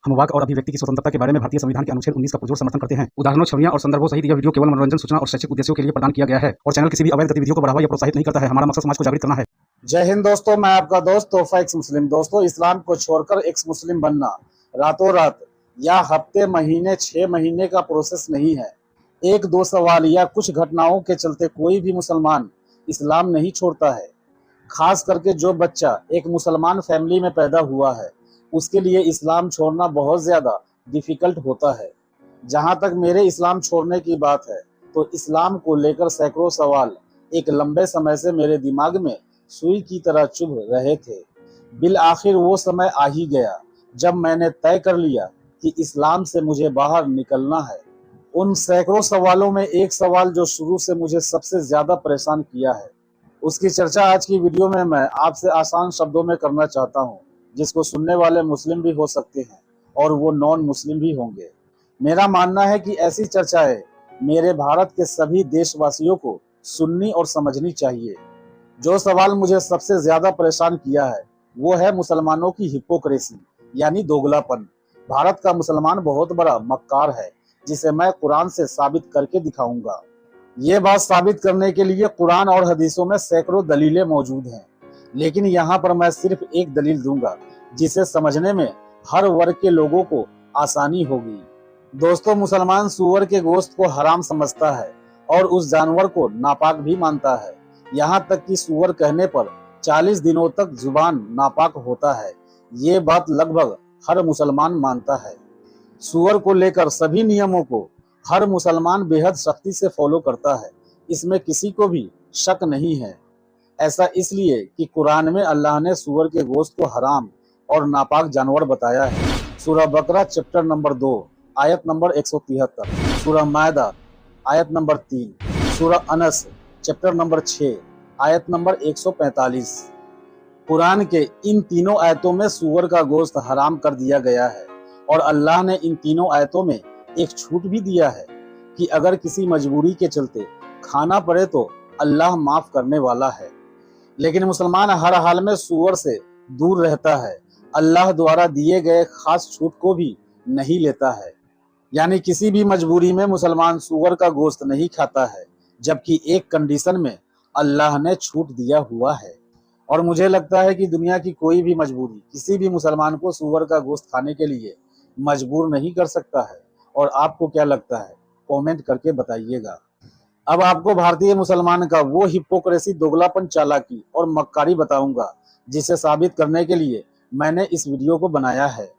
हम वाक और अभिव्यक्ति की स्वतंत्रता के बारे में भारतीय संविधान के अनुच्छेद 19 का पुरजोर समर्थन करते हैं। उदाहरणों, छवियां और संदर्भों सहित यह वीडियो केवल मनोरंजन, सूचना और शैक्षिक उद्देश्यों के लिए प्रदान किया गया है और चैनल किसी भी अवैध गतिविधियों को बढ़ावा या प्रोत्साहित नहीं करता है। हमारा मकसद समाज को जागृत करना है। जय हिंद दोस्तों, मैं आपका दोस्त तोहफा एक्स मुस्लिम। दोस्तों, इस्लाम को छोड़कर एक्स मुस्लिम बनना रातों रात या हफ्ते, महीने, 6 महीने का प्रोसेस नहीं है। एक दो सवाल या कुछ घटनाओं के चलते कोई भी मुसलमान इस्लाम नहीं छोड़ता है। खास करके जो बच्चा एक मुसलमान फैमिली में पैदा हुआ है, उसके लिए इस्लाम छोड़ना बहुत ज़्यादा डिफ़िकल्ट होता है। जहाँ तक मेरे इस्लाम छोड़ने की बात है, तो इस्लाम को लेकर सैकड़ों सवाल एक लंबे समय से मेरे दिमाग में सुई की तरह चुभ रहे थे। बिल आखिर वो समय आ ही गया जब मैंने तय कर लिया कि इस्लाम से मुझे बाहर निकलना है। उन सैकड़ों सवालों में एक सवाल जो शुरू से मुझे सबसे ज़्यादा परेशान किया है, उसकी चर्चा आज की वीडियो में मैं आपसे आसान शब्दों में करना चाहता हूँ, जिसको सुनने वाले मुस्लिम भी हो सकते हैं और वो नॉन मुस्लिम भी होंगे। मेरा मानना है कि ऐसी चर्चाएं मेरे भारत के सभी देशवासियों को सुननी और समझनी चाहिए। जो सवाल मुझे सबसे ज़्यादा परेशान किया है, वो है मुसलमानों की हिपोक्रेसी, यानी दोगलापन। भारत का मुसलमान बहुत बड़ा मक्कार है, जिसे मैं कुरान से साबित करके दिखाऊंगा। ये बात साबित करने के लिए कुरान और हदीसों में सैकड़ों दलीलें मौजूद हैं, लेकिन यहाँ पर मैं सिर्फ एक दलील दूंगा, जिसे समझने में हर वर्ग के लोगों को आसानी होगी। दोस्तों, मुसलमान सूअर के गोश्त को हराम समझता है और उस जानवर को नापाक भी मानता है। यहाँ तक कि सूअर कहने पर 40 दिनों तक जुबान नापाक होता है। ये बात लगभग हर मुसलमान मानता है। सूअर को लेकर सभी नियमों को हर मुसलमान बेहद सख्ती से फॉलो करता है, इसमें किसी को भी शक नहीं है। ऐसा इसलिए कि कुरान में अल्लाह ने सूअर के गोश्त को हराम और नापाक जानवर बताया है। सूरह बकरा चैप्टर नंबर 2 आयत नंबर 173, सूरह मायदा आयत नंबर 3, सूरह अनस चैप्टर नंबर 6 आयत नंबर 145। कुरान के इन तीनों आयतों में सूअर का गोश्त हराम कर दिया गया है और अल्लाह ने इन तीनों आयतों में एक छूट भी दिया है कि अगर किसी मजबूरी के चलते खाना पड़े तो अल्लाह माफ करने वाला है। लेकिन मुसलमान हर हाल में सूअर से दूर रहता है, अल्लाह द्वारा दिए गए खास छूट को भी नहीं लेता है। यानी किसी भी मजबूरी में मुसलमान सूअर का गोश्त नहीं खाता है, जबकि एक कंडीशन में अल्लाह ने छूट दिया हुआ है। और मुझे लगता है कि दुनिया की कोई भी मजबूरी किसी भी मुसलमान को सूअर का गोश्त खाने के लिए मजबूर नहीं कर सकता है। और आपको क्या लगता है, कमेंट करके बताइएगा। अब आपको भारतीय मुसलमान का वो हिपोक्रेसी, दोगलापन, चालाकी और मक्कारी बताऊंगा, जिसे साबित करने के लिए मैंने इस वीडियो को बनाया है।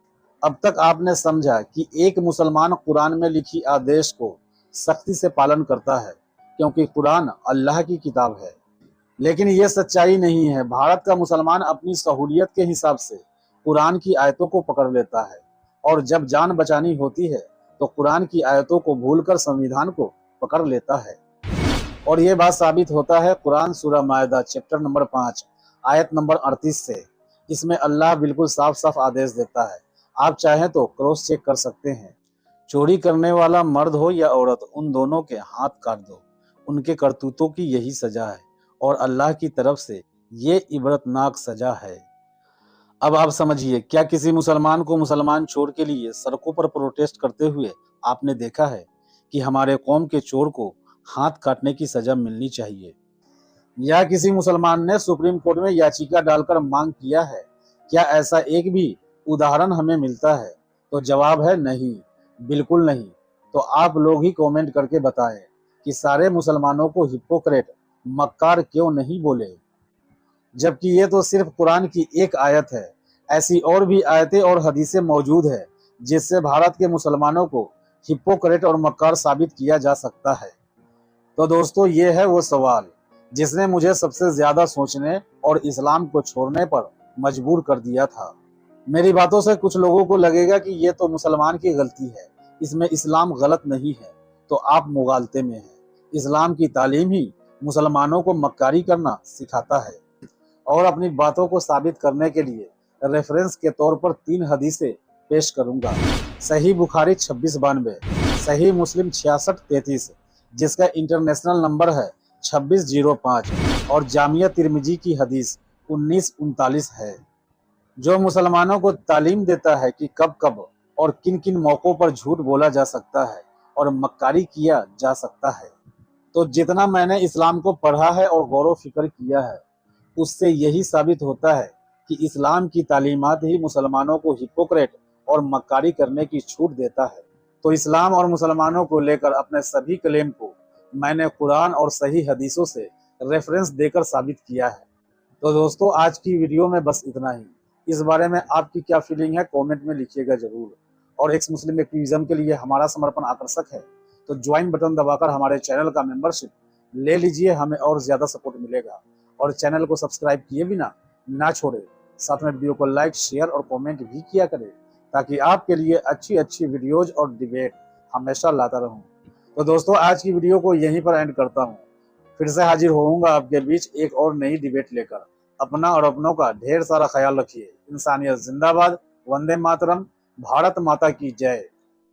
अब तक आपने समझा कि एक मुसलमान कुरान में लिखी आदेश को सख्ती से पालन करता है, क्योंकि कुरान अल्लाह की किताब है। लेकिन ये सच्चाई नहीं है। भारत का मुसलमान अपनी सहूलियत के हिसाब से कुरान की आयतों को पकड़ लेता है और जब जान बचानी होती है तो कुरान की आयतों को भूलकर संविधान को पकड़ लेता है। और ये बात साबित होता है कुरान सूरह मायदा चैप्टर नंबर 5 आयत नंबर 38 से। इसमें अल्लाह बिल्कुल साफ साफ आदेश देता है, आप चाहें तो क्रॉस चेक कर सकते हैं। चोरी करने वाला मर्द हो या औरत, उन दोनों के हाथ काट दो। उनके करतूतों की यही सजा है और अल्लाह की तरफ से ये इबरतनाक सजा है। अब आप समझिए, क्या किसी मुसलमान को मुसलमान चोर के लिए सड़कों पर प्रोटेस्ट करते हुए आपने देखा है कि हमारे कौम के चोर को हाथ काटने की सजा मिलनी चाहिए? या किसी मुसलमान ने सुप्रीम कोर्ट में याचिका डालकर मांग किया है? क्या ऐसा एक भी उदाहरण हमें मिलता है? तो जवाब है नहीं, बिल्कुल नहीं। तो आप लोग ही कमेंट करके बताएं कि सारे मुसलमानों को हिपोक्रेट, मक्कार क्यों नहीं बोले, जबकि ये तो सिर्फ कुरान की एक आयत है। ऐसी और भी आयतें और हदीसें मौजूद है जिससे भारत के मुसलमानों को हिपोक्रेट और मक्कार साबित किया जा सकता है। तो दोस्तों, ये है वो सवाल जिसने मुझे सबसे ज्यादा सोचने और इस्लाम को छोड़ने पर मजबूर कर दिया था। मेरी बातों से कुछ लोगों को लगेगा कि ये तो मुसलमान की गलती है, इसमें इस्लाम गलत नहीं है। तो आप मुगालते में हैं। इस्लाम की तालीम ही मुसलमानों को मक्कारी करना सिखाता है। और अपनी बातों को साबित करने के लिए रेफरेंस के तौर पर 3 हदीसें पेश करूंगा। सही बुखारी 2692, सही मुस्लिम 6633, जिसका इंटरनेशनल नंबर है 2605, और जामिया तिरमिजी की हदीस 1939 है, जो मुसलमानों को तालीम देता है कि कब कब और किन किन मौक़ों पर झूठ बोला जा सकता है और मक्कारी किया जा सकता है। तो जितना मैंने इस्लाम को पढ़ा है और गौर व फिक्र किया है, उससे यही साबित होता है कि इस्लाम की तालीमात ही मुसलमानों को हिपोक्रेट और मक्कारी करने की छूट देता है। तो इस्लाम और मुसलमानों को लेकर अपने सभी क्लेम को मैंने कुरान और सही हदीसों से रेफरेंस देकर साबित किया है। तो दोस्तों, आज की वीडियो में बस इतना ही। इस बारे में आपकी क्या फीलिंग है, कमेंट में लिखिएगा जरूर। और एक्स मुस्लिम एक्टिविज्म के लिए हमारा समर्पण आकर्षक है, तो ज्वाइन बटन दबाकर हमारे चैनल का मेंबरशिप ले लीजिए, हमें और ज्यादा सपोर्ट मिलेगा। और चैनल को सब्सक्राइब किए बिना ना छोड़े, साथ में वीडियो को लाइक, शेयर और कमेंट भी किया करें, ताकि आपके लिए अच्छी अच्छी वीडियोज और डिबेट हमेशा लाता रहूं। तो दोस्तों, आज की वीडियो को यहीं पर एंड करता हूं। फिर से हाजिर होऊंगा आपके बीच एक और नई डिबेट लेकर। अपना और अपनों का ढेर सारा ख्याल रखिए। इंसानियत जिंदाबाद। वंदे मातरम। भारत माता की जय।